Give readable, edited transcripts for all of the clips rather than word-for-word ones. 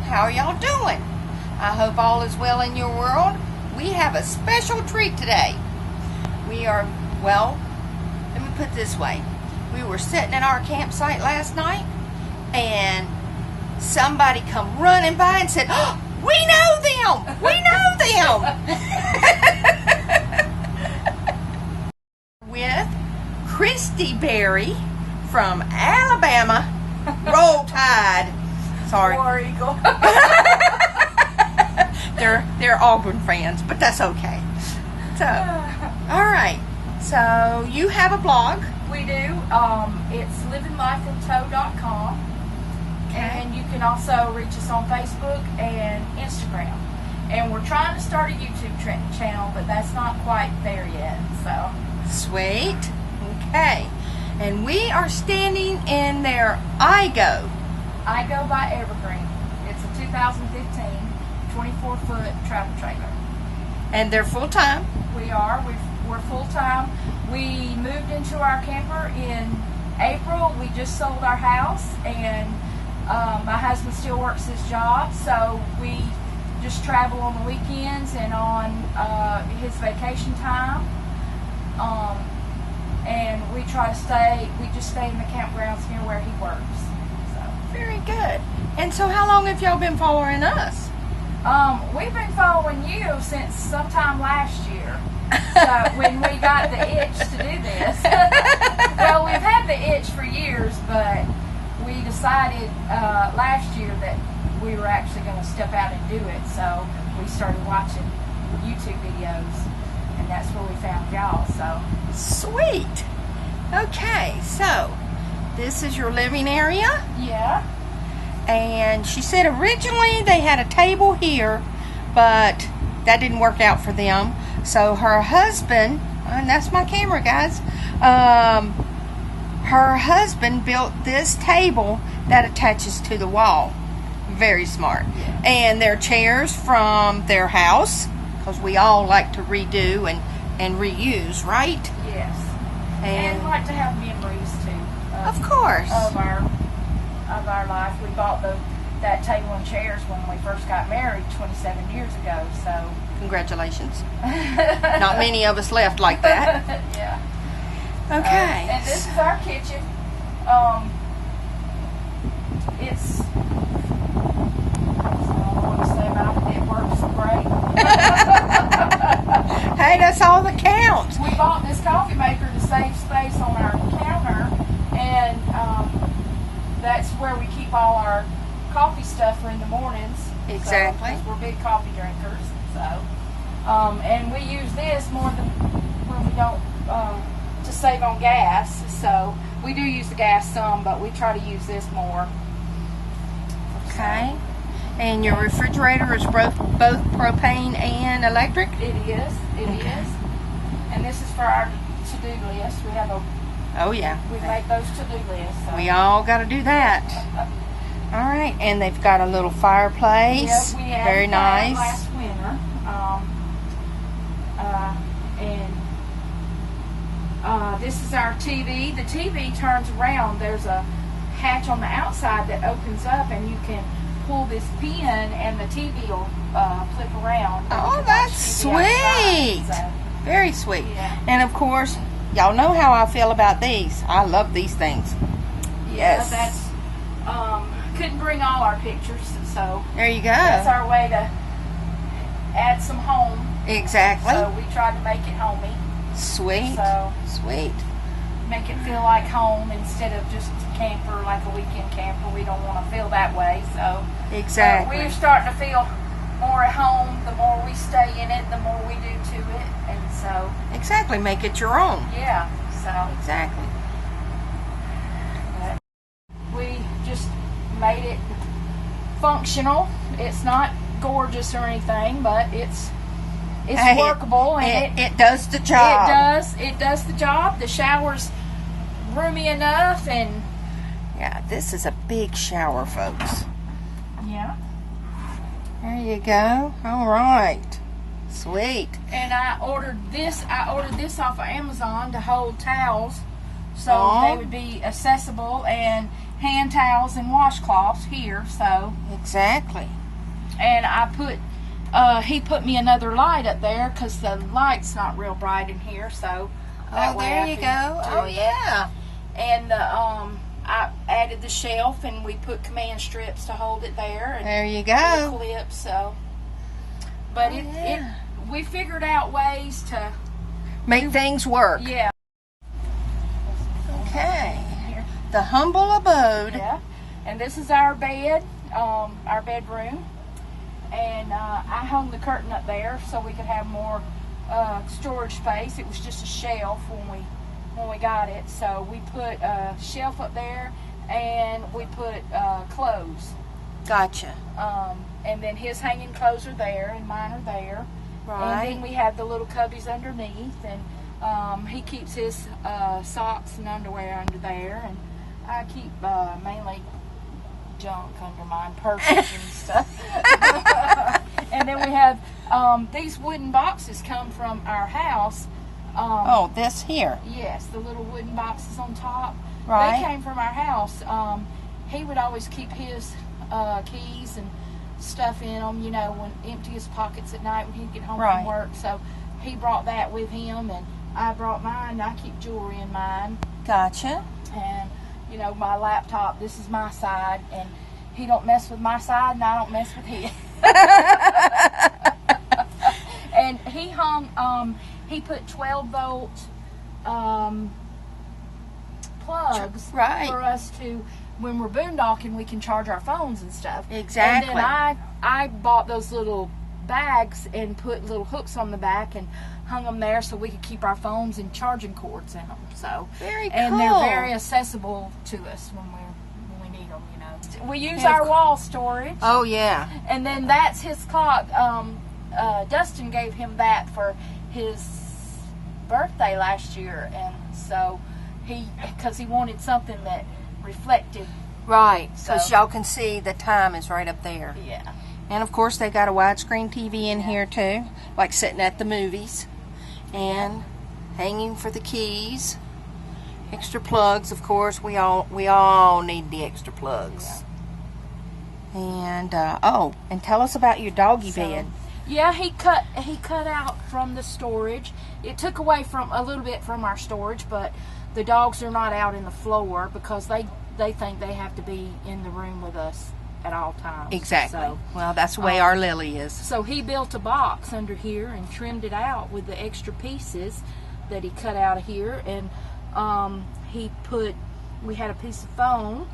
How are y'all doing? I hope all is well in your world. We have a special treat today. We are, well, let me put it this way. We were sitting at our campsite last night, and somebody come running by and said, "Oh, we know them! We know them!" With Christy Berry from Alabama. Roll Tide. Sorry. War Eagle. They're Auburn fans, but that's okay. So, all right. So you have a blog. We do. It's livinglifeintow.com. Okay. And you can also reach us on Facebook and Instagram. And we're trying to start a YouTube channel, but that's not quite there yet. So Sweet. Okay. And we are standing in their I Go by Evergreen. It's a 2015 24-foot travel trailer. And they're full time. We are. We're full time. We moved into our camper in April. We just sold our house, and my husband still works his job, so we just travel on the weekends and on his vacation time. And we try to stay in the campgrounds near where he works. So Very good. And so how long have y'all been following us? we've been following you since sometime last year. So when we got the itch to do this. Well, we've had the itch for years, but we decided last year that we were actually going to step out and do it. So we started watching YouTube videos, and that's where we found y'all. So Sweet. Okay, so this is your living area. yeah. And she said originally they had a table here, but that didn't work out for them. So her husband, and that's my camera, guys, her husband built this table that attaches to the wall. Very smart. Yeah. And they're chairs from their house, because we all like to redo and reuse, right? Yes. And like to have memories too. Of course. Of our life. We bought that table and chairs when we first got married 27 years ago. So Congratulations. Not many of us left like that. Yeah. Okay. And this is our kitchen. It's I don't know what to say about it. It works great. Hey, that's all that counts. We bought this coffee maker to save space on our counter, and that's where we keep all our coffee stuff for in the mornings. Exactly. So, 'cause we're big coffee drinkers. So, and we use this more than when we don't to save on gas. So we do use the gas some, but we try to use this more. Okay. And your refrigerator is both propane and electric? It is. It is. And this is for our to-do list. We have Oh, yeah. we make those to-do lists. So. We all got to do that. All right. And they've got a little fireplace. Yep, we added Very that nice. last winter. This is our TV. The TV turns around. There's a hatch on the outside that opens up, and you can pull this pin, and the TV will flip around. Oh, that's sweet. So, Very sweet. Yeah. And, of course, y'all know how I feel about these. I love these things. Yes. That's couldn't bring all our pictures, so There you go. that's our way to add some home. Exactly. So we tried to make it homey. Sweet. So Sweet. make it feel like home instead of just a camper, like a weekend camper. We don't want to feel that way. So Exactly. we're starting to feel more at home. The more we stay in it, the more we do to it, and so Exactly. Make it your own. yeah. So Exactly. we just made it functional. It's not gorgeous or anything, but it's Hey, workable, and it does the job. It does the job. The shower's roomy enough, and Yeah, this is a big shower, folks. yeah. There you go. All right. Sweet. And I ordered this off of Amazon to hold towels, so Aw. they would be accessible, and hand towels and washcloths here, so. Exactly. And I put, he put me another light up there because the light's not real bright in here, so. Oh, there you go. Oh, yeah. And I added the shelf, and we put command strips to hold it there. And there you go. Clips, so. But we figured out ways to make things work. Yeah. Okay. The humble abode. Yeah. And this is our bed, our bedroom. And I hung the curtain up there so we could have more storage space. It was just a shelf when we got it. So we put a shelf up there, and we put clothes. Gotcha. And then his hanging clothes are there, and mine are there. Right. And then we have the little cubbies underneath, and he keeps his socks and underwear under there, and I keep mainly junk under mine, purses and stuff. And then we have these wooden boxes come from our house. Oh, this here? Yes, the little wooden boxes on top. Right. They came from our house. He would always keep his keys and stuff in them, you know, when empty his pockets at night when he'd get home from work. So he brought that with him, and I brought mine. I keep jewelry in mine. Gotcha. And, you know, my laptop, this is my side, and he don't mess with my side, and I don't mess with his. And he hung, he put 12-volt plugs for us to, when we're boondocking, we can charge our phones and stuff. Exactly. And then I bought those little bags and put little hooks on the back and hung them there so we could keep our phones and charging cords in them. So very cool. And they're very accessible to us when we need them, you know. We use our wall storage. Oh, yeah. And then that's his clock. Dustin gave him that for his birthday last year, and so because he wanted something that reflected. Right, because y'all can see the time is right up there. Yeah. And of course they got a widescreen TV in here too, like sitting at the movies. And hanging for the keys. Extra plugs, of course. We all need the extra plugs. Yeah. And and tell us about your doggy bed. Yeah, he cut out from the storage. It took away from a little bit from our storage, but the dogs are not out in the floor because they think they have to be in the room with us at all times. Exactly. So, well, that's the way our Lily is. So he built a box under here and trimmed it out with the extra pieces that he cut out of here, and we had a piece of foam,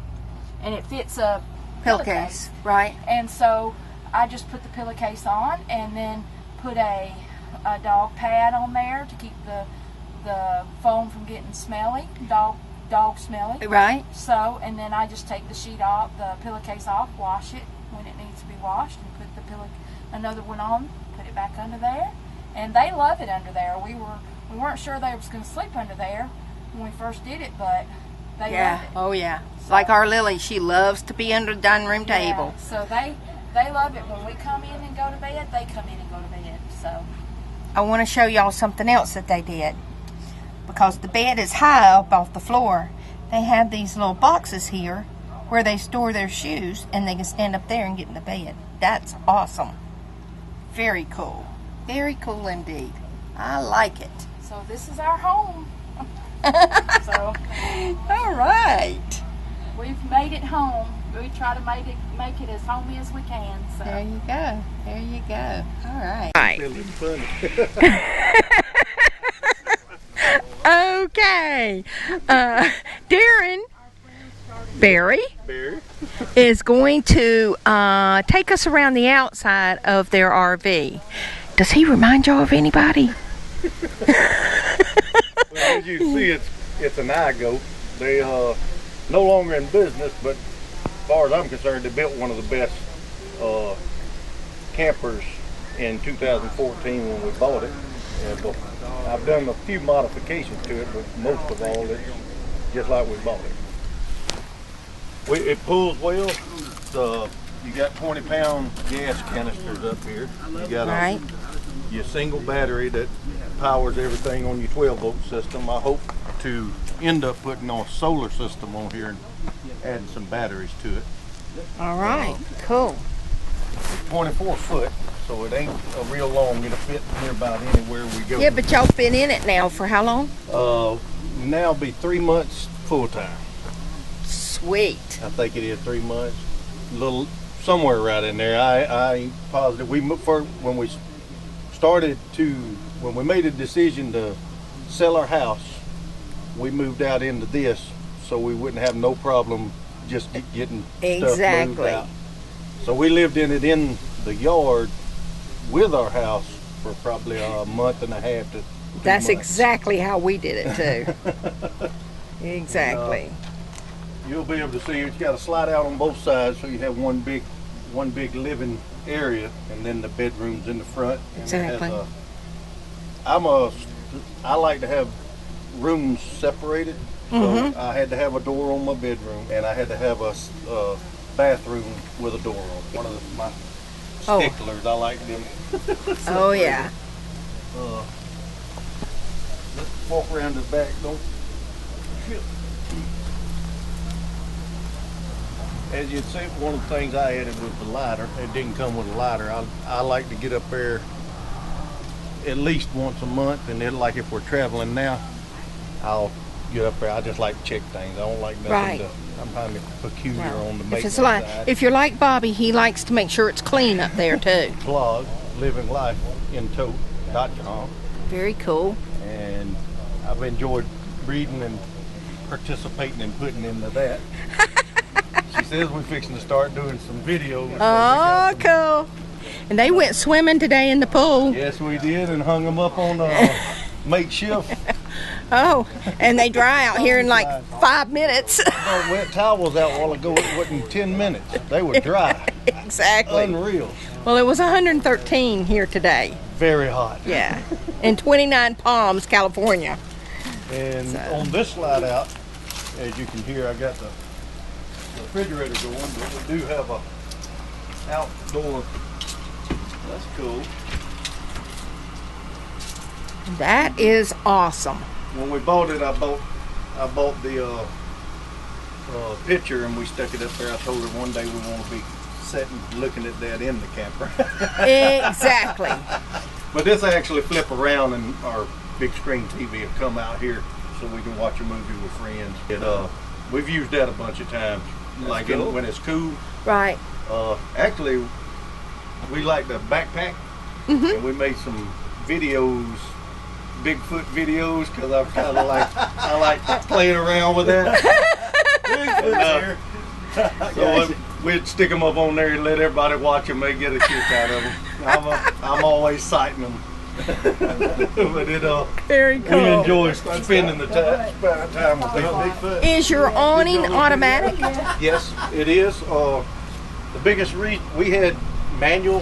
and it fits a pillowcase, right? And so I just put the pillowcase on, and then put a dog pad on there to keep the foam from getting smelly, dog smelly. Right. So, and then I just take the sheet off, the pillowcase off, wash it when it needs to be washed, and put another one on, put it back under there, and they love it under there. We weren't sure they was going to sleep under there when we first did it, but they love it. Oh yeah. So, like our Lily, she loves to be under the dining room table. So they love it. When we come in and go to bed, they come in and go to bed. So I want to show y'all something else that they did. Because the bed is high up off the floor, they have these little boxes here where they store their shoes, and they can stand up there and get in the bed. That's awesome. Very cool. Very cool indeed. I like it. So this is our home. So all right. We've made it home. We try to make it as homey as we can. So there you go. There you go. All right. Okay. Darren Barry is going to take us around the outside of their RV. Does he remind y'all of anybody? Well, as you can see, it's an Igo. They no longer in business, but as far as I'm concerned, they built one of the best campers in 2014 when we bought it. But I've done a few modifications to it, but most of all, it's just like we bought it. It pulls well. You got 20-pound gas canisters up here. You got your single battery that powers everything on your 12-volt system. I hope to end up putting on a solar system on here adding some batteries to it. All right, cool. It's 24 foot, so it ain't a real long. It'll fit near about anywhere we go. Yeah, but y'all been in it now for how long? Now be 3 months full time. Sweet. I think it is 3 months. A little somewhere right in there. I ain't positive. We moved for when we when we made a decision to sell our house, we moved out into this so we wouldn't have no problem just getting stuff moved out. So we lived in it in the yard with our house for probably a month and a half to 2 That's months. exactly how we did it too. Exactly. You'll be able to see it's got a slide out on both sides, so you have one big living area, and then the bedrooms in the front. And Exactly. it has I like to have rooms separated, so I had to have a door on my bedroom, and I had to have a bathroom with a door on it. One of my sticklers. I like them. Oh yeah. Let's walk around the back. Don't. As you'd see, one of the things I added was the lighter. It didn't come with a lighter. I like to get up there at least once a month, and then like if we're traveling now, I'll get up there. I just like to check things. I don't like nothing Right. I'm kind of peculiar on the If maintenance it's like, side. if you're like Bobby, he likes to make sure it's clean up there too. Blog, Living Life in Tote.com, Very cool. and I've enjoyed reading and participating and putting into that. She says we're fixing to start doing some videos. so we got Oh, some- cool. And they went swimming today in the pool. Yes, we did, and hung them up on makeshift. Oh, and they dry out here in like 5 minutes. I wet towels out a while ago. It wasn't 10 minutes. They were dry. Exactly. Unreal. Well, it was 113 here today. Very hot. Yeah. In 29 Palms, California. And on this slide out, as you can hear, I got the refrigerator going, but we do have a outdoor. That's cool. That is awesome. When we bought it, I bought the picture, and we stuck it up there. I told her one day we want to be sitting looking at that in the camper. Exactly. But this actually flip around, and our big screen TV will come out here so we can watch a movie with friends. We've used that a bunch of times. Like cool. when it's cool. Right. Actually, we like to backpack, and we made some videos, Bigfoot videos, because I kind of I like playing around with that. So we'd stick them up on there and let everybody watch them. They get a kick out of them. I'm always citing them. But Very we cool. enjoy spending the time with Bigfoot. Is your awning automatic? Yes, it is. The biggest reason we had manual,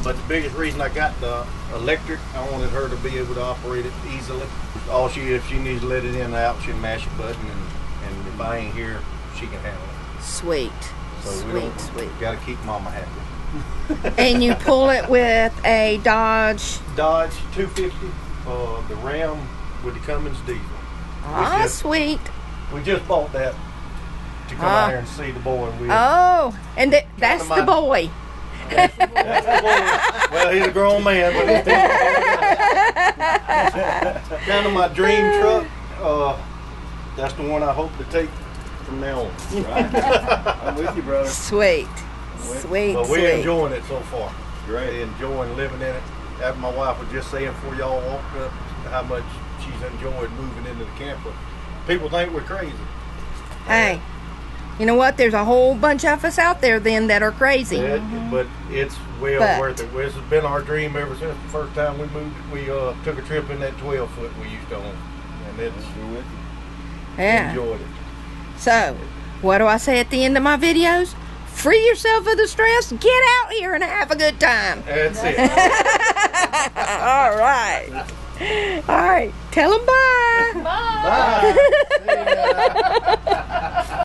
but the biggest reason I got the electric, I wanted her to be able to operate it easily. If she needs to let it in and out, she'll mash a button, and if I ain't here, she can handle it. Sweet. So Sweet. Got to keep Mama happy. And you pull it with a Dodge. Dodge 250, the Ram with the Cummins diesel. Ah, sweet. We just bought that to come out here and see the boy with. Oh, and that's the boy. That's the boy. Well, he's a grown man, but he's kind of my dream truck. That's the one I hope to take from now on. Right. I'm with you, brother. Sweet. Sweet, But we're sweet. enjoying it so far. Great. Enjoying living in it. After my wife was just saying before y'all walked up how much she's enjoyed moving into the camper. People think we're crazy. Hey, you know what? There's a whole bunch of us out there then that are crazy. But it's well But- worth it. This has been our dream ever since the first time we moved. We took a trip in that 12-foot we used to own, and Yeah. enjoyed it. So, what do I say at the end of my videos? Free yourself of the stress. Get out here and have a good time. That's it. All right. All right. Tell them bye. Bye. Bye. See ya.